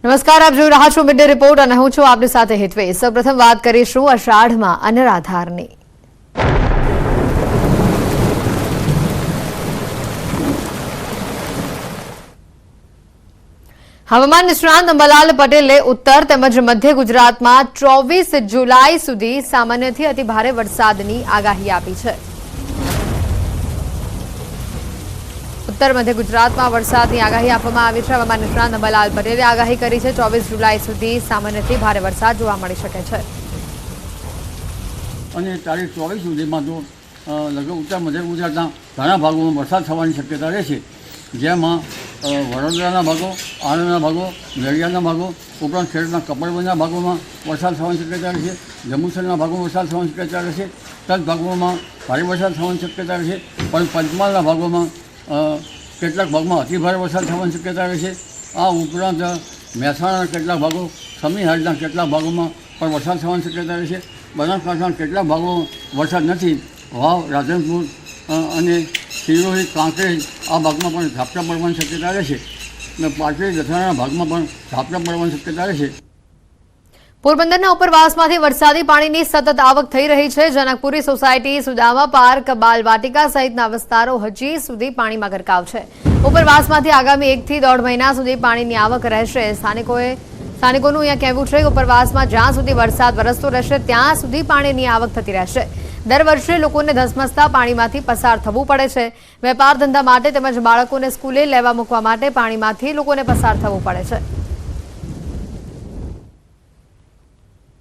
નમસ્કાર, આપ જોઈ રહ્યા છો મિડ ડે રિપોર્ટ અને હું છું આપની સાથે હિતવેશ। સૌપ્રથમ વાત કરીશું અષાઢમાં અનરાધારની। હવામાન નિષ્ણાંત અંબાલાલ પટેલે ઉત્તર તેમજ મધ્ય ગુજરાતમાં 24 જુલાઈ સુધી સામાન્યથી અતિ ભારે વરસાદની આગાહી આપી છે। उत्तर मध्य गुजरात में वरसाद की आगाही आपवामां आवी छे। हवामान निष्णात अंबालाल पटेले आगाही करी है 24 जुलाई सुधी सामान्यथी भारे वरसाद जोवा मळी शके छे। तारीख 24 सुधीमां तो लगभग उत्तर मध्य गुजरातना घणा भागोमां वरसाद थवानी शक्यता रहेशे, जेमां वडोदराना भागो, आणंदना भागो, नडियादना भागो उपरांत खेड़ना कपड़वंजना भागोमां वरसाद थवानी शक्यता रहेशे। जंबूसરના भागोमां वरसाद थवानी शक्यता रहेशे। तद भागोमां भारे वरसाद थवानी शक्यता रहेशे, पण पंचमहालना भागोमां કેટલાક ભાગમાં અતિ ભારે વરસાદ થવાની શક્યતા રહેશે। આ ઉપરાંત મહેસાણાના કેટલાક ભાગો, સમીહાડના કેટલાક ભાગોમાં પણ વરસાદ થવાની શક્યતા રહેશે। બનાસકાંઠાના કેટલાક ભાગોમાં વરસાદ નથી। વાવ, રાધનપુર અને સિરોહી, કાંકરેજ આ ભાગમાં પણ ઝાપટા પડવાની શક્યતા રહેશે અને પાટડી દસાણાના ભાગમાં પણ ઝાપટા પડવાની શક્યતા રહેશે। પોરબંદરના ઉપરવાસમાંથી વરસાદી પાણીની સતત આવક થઈ રહી છે। જનકપુરી સોસાયટી, સુદામા પાર્ક, બાલવાટિકા સહિતના વિસ્તારો હજી સુધી પાણીમાં ગરકાવ છે। ઉપરવાસમાંથી આગામી 1 થી 1.5 મહિના સુધી પાણીની આવક રહેશે। સ્થાનિકોનું અહીંયા કહેવું છે કે ઉપરવાસમાં જ્યાં સુધી વરસાદ વરસતો રહેશે ત્યાં સુધી પાણીની આવક થતી રહેશે। દર વર્ષે લોકોને ધસમસતા પાણીમાંથી પસાર થવું પડે છે। વેપાર ધંધા માટે તેમજ બાળકોને સ્કૂલે લેવા મૂકવા માટે પાણીમાંથી લોકોને પસાર થવું પડે છે।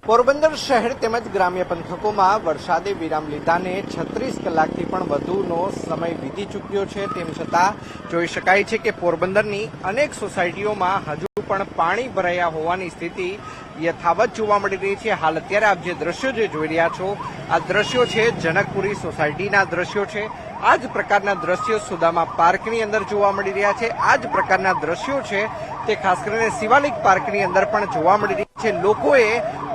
પોરબંદર શહેર તેમજ ગ્રામ્ય પંથકોમાં વરસાદે વિરામ લીધાને 36 કલાકથી પણ વધુનો સમય વીતી ચૂક્યો છે। તેમ છતાં જોઈ શકાય છે કે પોરબંદરની અનેક સોસાયટીઓમાં હજુ પણ પાણી ભરાયા હોવાની સ્થિતિ યથાવત જોવા મળી રહી છે। હાલ અત્યારે આપ જે દ્રશ્યો જોઈ રહ્યા છો, આ દ્રશ્યો છે જનકપુરી સોસાયટીના દ્રશ્યો છે। આ જ પ્રકારના દ્રશ્યો સુદામા પાર્કની અંદર જોવા મળી રહ્યા છે। આ જ પ્રકારના દ્રશ્યો છે તે ખાસ કરીને શિવાલિક પાર્કની અંદર પણ જોવા મળી રહ્યા છે। લોકોએ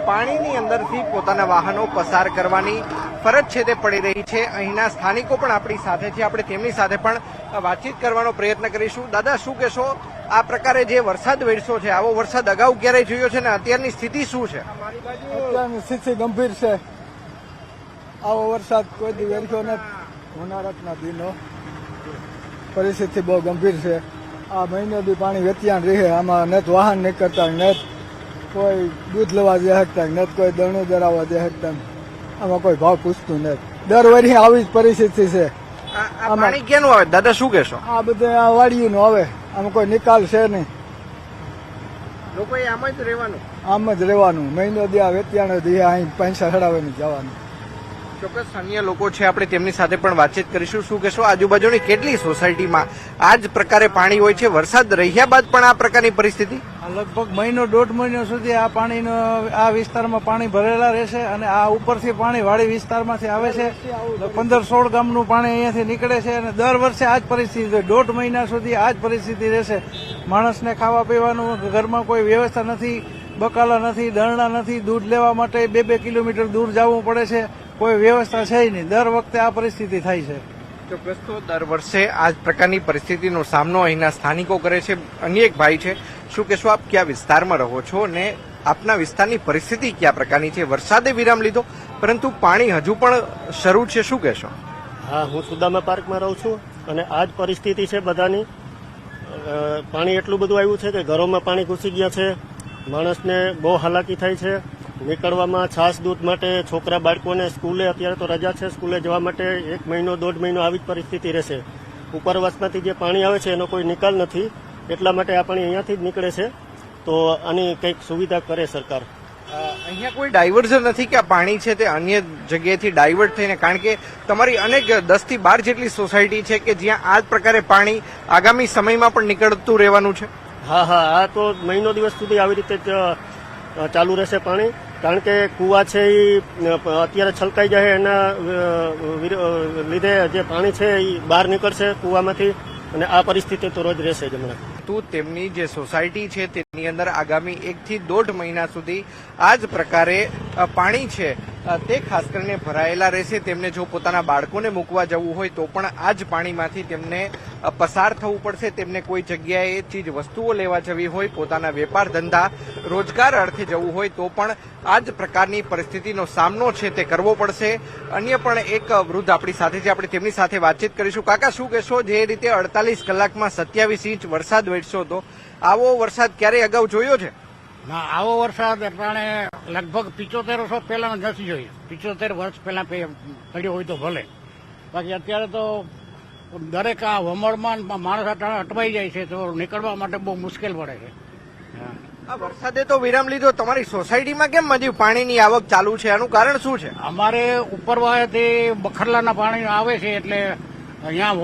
પાણીની અંદરથી પોતાના વાહનો પસાર કરવાની ફરજ છે તે પડી રહી છે। અહીંના સ્થાનિકો પણ આપણી સાથે છે, આપણે તેમની સાથે પણ વાતચીત કરવાનો પ્રયત્ન કરીશું। દાદા, શું કહેશો, આ પ્રકારે જે વરસાદ વરસ્યો છે, આવો વરસાદ અગાઉ ક્યારેય જોયો છે ને અત્યારની સ્થિતિ શું છે? અત્યારની સ્થિતિ ગંભીર છે। આવો વરસાદ કોઈ દી વરસ્યો નથી। ઉનાળાના દિનો પરિસ્થિતિ બહુ ગંભીર છે। આ મહિને બી પાણી વેતિયાણ રહે। આમાં નેત વાહન નીકળતા, નેત કોઈ દૂધ લેવા દે શકતા, નેત કોઈ દરણું દરાવવા દે શકતા। આમાં કોઈ ભાવ પૂછતું નથી। દર વર્ષે આવી જ પરિસ્થિતિ છે। પાણી ક્યાંનું આવે દાદા, શું કહેશો? આ બધે આ વાડીનું આવે, આમાં કોઈ નિકાલ છે નહીં। લોકોએ આમ જ રહેવાનું, આમ જ રહેવાનું। મહિનો દે વેતિયાણ દે અહીં પૈસા ચડાવીને જવાનું। ચોક્કસ અન્ય લોકો છે, આપણે તેમની સાથે પણ વાતચીત કરીશું। શું કહેશો, આજુબાજુની કેટલી સોસાયટીમાં આ જ પ્રકારે પાણી હોય છે? વરસાદ રહ્યા બાદ પણ આ પ્રકારની પરિસ્થિતિ? લગભગ મહિનો 1.5 મહિના સુધી આ પાણીનો આ વિસ્તારમાં પાણી ભરેલા રહેશે અને આ ઉપરથી પાણી વાડી વિસ્તારમાંથી આવે છે। 15-16 ગામનું પાણી અહીંયાથી નીકળે છે અને દર વર્ષે આ જ પરિસ્થિતિ 1.5 મહિના સુધી આ જ પરિસ્થિતિ રહેશે। માણસને ખાવા પીવાનું, ઘરમાં કોઈ વ્યવસ્થા નથી, બકાલા નથી, દરણા નથી, દૂધ લેવા માટે 2-2 કિલોમીટર દૂર જવું પડે છે। કોઈ વ્યવસ્થા છે નહીં। દર વખતે આ પરિસ્થિતિ થાય છે। ચોક્કસ તો દર વર્ષે આ જ પ્રકારની પરિસ્થિતિનો સામનો અહીંના સ્થાનિકો કરે છે। અન્ય એક ભાઈ છે, શું કહેશો, આપ કયા વિસ્તારમાં રહો છો અને આપના વિસ્તારની પરિસ્થિતિ કયા પ્રકારની છે? વરસાદે વિરામ લીધો પરંતુ પાણી હજુ પણ શરૂ છે, શું કહેશો? હા, હું સુદામા પાર્કમાં રહું છું અને આ જ પરિસ્થિતિ છે બધાની। પાણી એટલું બધું આવ્યું છે કે ઘરોમાં પાણી ઘૂસી ગયા છે। માણસને બહુ હાલાકી થાય છે નીકળવામાં, છાસ દૂધ માટે, છોકરા બાળકોને સ્કૂલે, અત્યારે તો રજા છે, સ્કૂલે જવા માટે 1 મહિનો 1.5 મહિનો આવી જ પરિસ્થિતિ રહેશે। ઉપરવાસમાંથી જે પાણી આવે છે એનો કોઈ નિકાલ નથી, એટલા માટે આ પાણી અહીંયાથી જ નીકળે છે। તો આની કંઈક સુવિધા કરે સરકાર। અહીંયા કોઈ ડાયવર્ઝન નથી કે આ પાણી છે તે અન્ય જગ્યાએથી ડાયવર્ટ થઈને? કારણ કે તમારી અનેક 10 થી 12 જેટલી સોસાયટી છે કે જ્યાં આ જ પ્રકારે પાણી આગામી સમયમાં પણ નીકળતું રહેવાનું છે? હા, આ તો મહિનો દિવસ સુધી આવી રીતે જ ચાલુ રહેશે પાણી। કારણ કે કુવા છે એ અત્યારે છલકાઈ જાય, એના લીધે જે પાણી છે એ બહાર નીકળશે કુવામાંથી અને આ પરિસ્થિતિ તો રોજ રહેશે જ હમણાં। પરંતુ તેમની જે સોસાયટી છે તેની અંદર આગામી 1 થી 1.5 મહિના સુધી આ જ પ્રકારે પાણી છે તે ખાસ કરીને ભરાયેલા રહેશે. તેમને જો પોતાના બાળકોને મૂકવા જવું હોય તો પણ આ જ પાણીમાંથી તેમને પસાર થવું પડશે. તેમને કોઈ જગ્યાએ ચીજ વસ્તુઓ લેવા જવી હોય, પોતાના વેપાર ધંધા રોજગાર અર્થે જવું હોય તો પણ આ જ પ્રકારની પરિસ્થિતિનો સામનો છે તે કરવો પડશે. અન્ય પણ એક વૃદ્ધ આપણી સાથે છે, આપણે તેમની સાથે વાતચીત કરીશું. કાકા, શું કહેશો? જે રીતે 48 કલાકમાં 27 ઇંચ વરસાદ વરસ્યો હતો, આવો વરસાદ ક્યારેય અગાઉ જોયો છે? ના, આવો વરસાદ અટાણે લગભગ 75 વર્ષ પહેલા નથી જોયો. 75 વર્ષ પહેલા પડ્યો હોય તો ભલે, બાકી અત્યારે તો દરેક આ વમળમાં માણસ અટાણે અટવાઈ જાય છે તો નીકળવા માટે બહુ મુશ્કેલ પડે છે. આ વરસાદે તો વિરામ લીધો. તમારી સોસાયટીમાં કેમ હજી પાણીની આવક ચાલુ છે? આનું કારણ શું છે? અમારે ઉપરવાળાથી બખરલાના પાણી આવે છે એટલે અહીંયા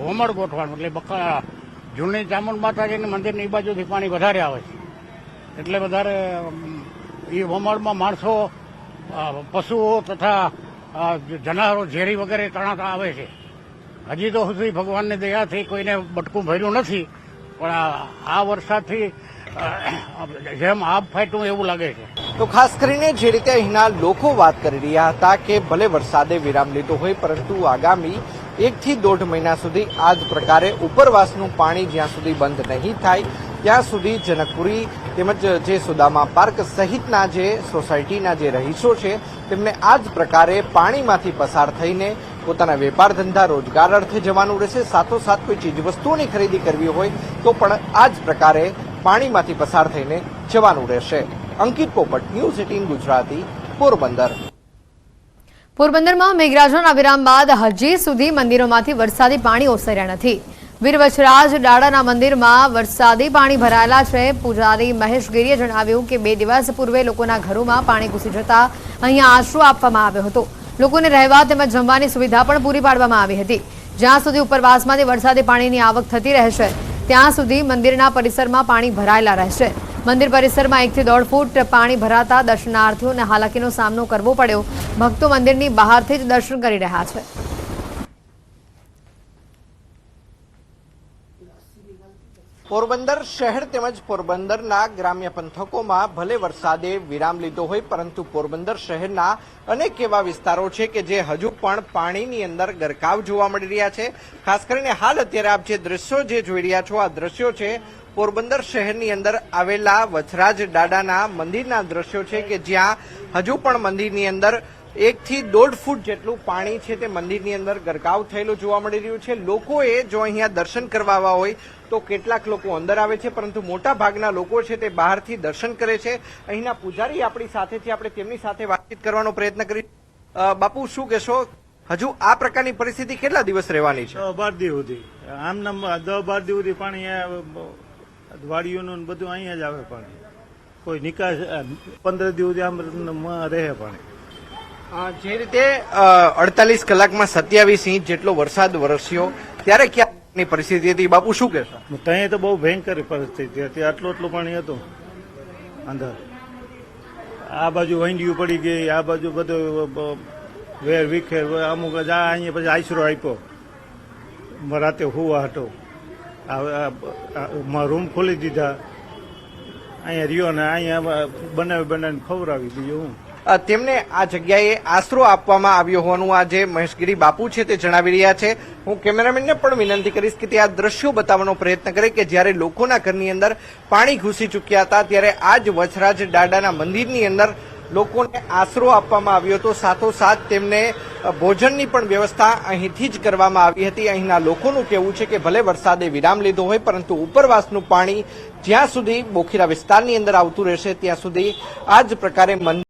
વમળ ગોઠવાનું, એટલે જૂની ચામુંડ માતાજીની મંદિરની એ બાજુથી પાણી વધારે આવે છે. એટલે વધારે એ વમળમાં માણસો, પશુઓ તથા જનાવરો ઝેરી વગેરે તણાતા આવે છે. હજી તો સુધી ભગવાનની દયાથી કોઈને બટકું ભર્યું નથી, પણ આ વરસાદથી જેમ આબ ફાટ્યું એવું લાગે છે. તો ખાસ કરીને જે રીતે અહીંના લોકો વાત કરી રહ્યા હતા કે ભલે વરસાદે વિરામ લીધો હોય પરંતુ આગામી 1 થી 1.5 મહિના સુધી આ જ પ્રકારે ઉપરવાસનું પાણી જ્યાં સુધી બંધ નહીં થાય ત્યાં સુધી જનકપુરી તેમજ જે સુદામા પાર્ક સહિતના જે સોસાયટીના જે રહીશો છે તેમને આ જ પ્રકારે પાણીમાંથી પસાર થઈને પોતાના વેપાર ધંધા રોજગાર અર્થે જવાનું રહેશે. સાથોસાથ કોઈ ચીજવસ્તુઓની ખરીદી કરવી હોય તો પણ આ જ પ્રકારે પાણીમાંથી પસાર થઈને જવાનું રહેશે. અંકિત પોપટ, ન્યૂઝ 18 ગુજરાતી, પોરબંદર. પોરબંદરમાં મેઘરાજાના વિરામ બાદ હજી સુધી મંદિરોમાંથી વરસાદી પાણી ઓસર્યા નથી. વીરવચરાજ ડાડાના મંદિરમાં વરસાદી પાણી ભરાયેલા છે. પૂજારી મહેશ ગીરીએ જણાવ્યું કે 2 દિવસ પૂર્વે લોકોના ઘરોમાં પાણી ઘૂસી જતા અહીંયા આશરો આપવામાં આવ્યો હતો. લોકોને રહેવા તેમજ જમવાની સુવિધા પણ પૂરી પાડવામાં આવી હતી. જ્યાં સુધી ઉપરવાસમાંથી વરસાદી પાણીની આવક થતી રહેશે ત્યાં સુધી મંદિરના પરિસરમાં પાણી ભરાયેલા રહેશે. મંદિર પરિસરમાં 1 થી 1.5 ફૂટ પાણી ભરાતા દર્શનાર્થીઓને હાલાકીનો સામનો કરવો પડ્યો. ભક્તો મંદિરની બહારથી જ દર્શન કરી રહ્યા છે. પોરબંદર શહેર તેમજ પોરબંદરના ગ્રામ્ય પંથકોમાં ભલે વરસાદે વિરામ લીધો હોય પરંતુ પોરબંદર શહેરના અનેક એવા વિસ્તારો છે કે જે હજુ પણ પાણીની અંદર ગરકાવ જોવા મળી રહ્યા છે. ખાસ કરીને હાલ અત્યારે આપ જે દ્રશ્યો જે જોઈ રહ્યા છો આ દ્રશ્યો છે પોરબંદર શહેરની અંદર આવેલા વચરાજ ડાડાના મંદિરના દ્રશ્યો છે કે જ્યાં હજુ પણ મંદિરની અંદર 1 થી 1.5 ફૂટ જેટલું પાણી છે તે મંદિરની અંદર ગરકાવ થયેલું જોવા મળી રહ્યું છે. લોકોએ જો અહીંયા દર્શન કરવા આવ્યા હોય તો કેટલાક લોકો અંદર આવે છે પરંતુ મોટા ભાગના લોકો છે તે બહારથી દર્શન કરે છે. અહીંના પૂજારી આપણી સાથે છે, આપણે તેમની સાથે વાતચીત કરવાનો પ્રયત્ન કરીશું. બાપુ, શું કહેશો? હજુ આ પ્રકારની પરિસ્થિતિ કેટલા દિવસ રહેવાની છે? 12 દિવસ સુધી આમ 10-12 દિવસ સુધી પાણી વાડીઓનું બધું અહીંયા જ આવે પાણી. કોઈ નિકાસ 15 દિવસ આમ રહે પાણી. જે રીતે 48 કલાકમાં 27 ઇંચ જેટલો વરસાદ વરસ્યો ત્યારે ક્યાંની પરિસ્થિતિ હતી? બાપુ, શું કહેશો? ત્યાં તો બહુ ભયંકર પરિસ્થિતિ હતી. આટલું પાણી હતું અંદર. આ બાજુ વંડિયું પડી ગઈ, આ બાજુ બધું વેર વિખેર. અમુક અહીંયા પછી આશરો આપ્યો રાતે હુવા હતો. રૂમ ખોલી દીધા, અહીંયા રહ્યો ને અહીંયા બનાવીને ખવડાવી બીજું હું. તેમને આ જગ્યાએ આશરો આપવામાં આવ્યો હોવાનું આ જે મહેશગીરી બાપુ છે તે જણાવી રહ્યા છે. હું કેમેરામેનને પણ વિનંતી કરીશ કે તે આ દ્રશ્યો બતાવવાનો પ્રયત્ન કરે કે જ્યારે લોકોના ઘરની અંદર પાણી ઘૂસી ચૂક્યા હતા ત્યારે આ જ વચરાજ ડાડાના મંદિરની અંદર લોકોને આશરો આપવામાં આવ્યો હતો. સાથોસાથ તેમને ભોજનની પણ વ્યવસ્થા અહીંથી જ કરવામાં આવી હતી. અહીંના લોકોનું કહેવું છે કે ભલે વરસાદે વિરામ લીધો હોય પરંતુ ઉપરવાસનું પાણી જ્યાં સુધી બોખીરા વિસ્તારની અંદર આવતું રહેશે ત્યાં સુધી આ જ પ્રકારે મંદિર